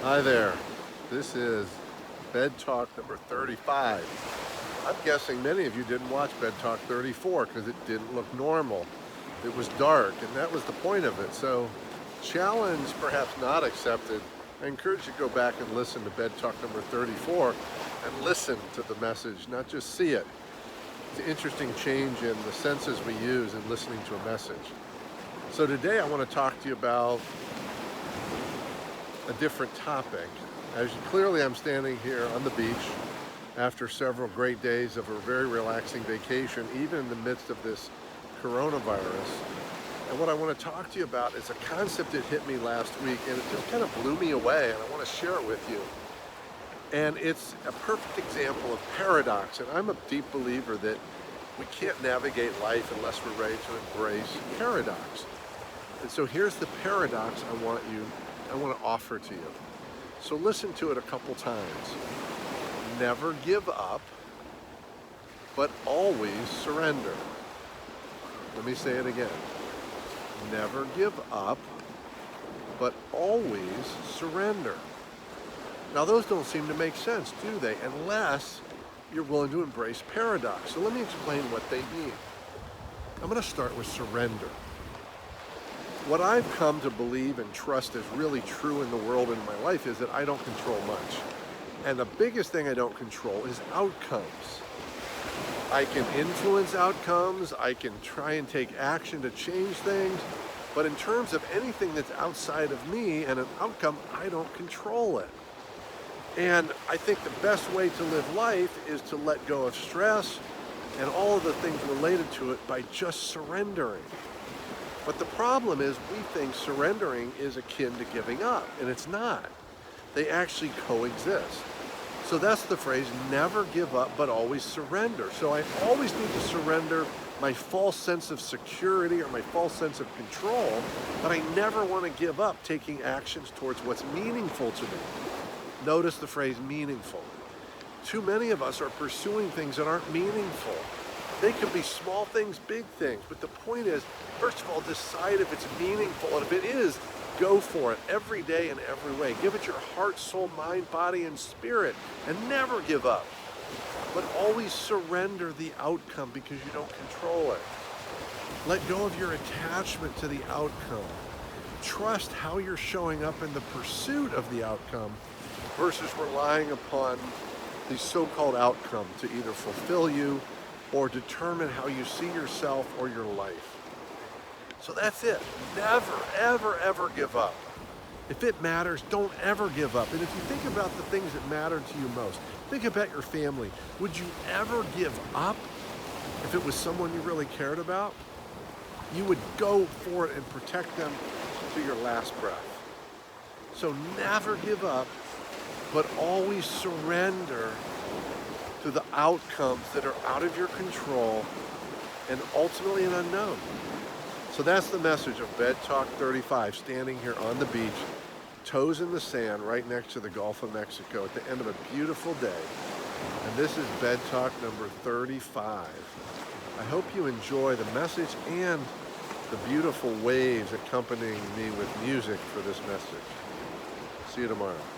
Hi there. This is Bed Talk number 35. I'm guessing many of you didn't watch Bed Talk 34 because it didn't look normal. It was dark, and that was the point of it. So, challenge perhaps not accepted. I encourage you to go back and listen to Bed Talk number 34 and listen to the message, not just see it. It's an interesting change in the senses we use in listening to a message. So today I want to talk to you about a different topic. Clearly I'm standing here on the beach after several great days of a very relaxing vacation, even in the midst of this coronavirus. And what I want to talk to you about is a concept that hit me last week, and it just kind of blew me away, and I want to share it with you. And it's a perfect example of paradox, and I'm a deep believer that we can't navigate life unless we're ready to embrace paradox. And so here's the paradox I want to offer to you. So listen to it a couple times. Never give up, but always surrender. Let me say it again. Never give up, but always surrender. Now those don't seem to make sense, do they? Unless you're willing to embrace paradox. So let me explain what they mean. I'm going to start with surrender. What I've come to believe and trust is really true in the world and in my life is that I don't control much. And the biggest thing I don't control is outcomes. I can influence outcomes, I can try and take action to change things, but in terms of anything that's outside of me and an outcome, I don't control it. And I think the best way to live life is to let go of stress and all of the things related to it by just surrendering. But the problem is we think surrendering is akin to giving up, and it's not. They actually coexist. So that's the phrase, never give up, but always surrender. So I always need to surrender my false sense of security or my false sense of control, but I never want to give up taking actions towards what's meaningful to me. Notice the phrase meaningful. Too many of us are pursuing things that aren't meaningful. They could be small things, big things, but the point is, first of all, decide if it's meaningful, and if it is, go for it every day in every way. Give it your heart, soul, mind, body, and spirit, and never give up. But always surrender the outcome because you don't control it. Let go of your attachment to the outcome. Trust how you're showing up in the pursuit of the outcome versus relying upon the so-called outcome to either fulfill you or determine how you see yourself or your life. So that's it. Never, ever, ever give up. If it matters, don't ever give up. And if you think about the things that matter to you most, think about your family. Would you ever give up if it was someone you really cared about? You would go for it and protect them to your last breath. So never give up, but always surrender to the outcomes that are out of your control and ultimately an unknown. So that's the message of Bed Talk 35, standing here on the beach, toes in the sand right next to the Gulf of Mexico at the end of a beautiful day. And this is Bed Talk number 35. I hope you enjoy the message and the beautiful waves accompanying me with music for this message. See you tomorrow.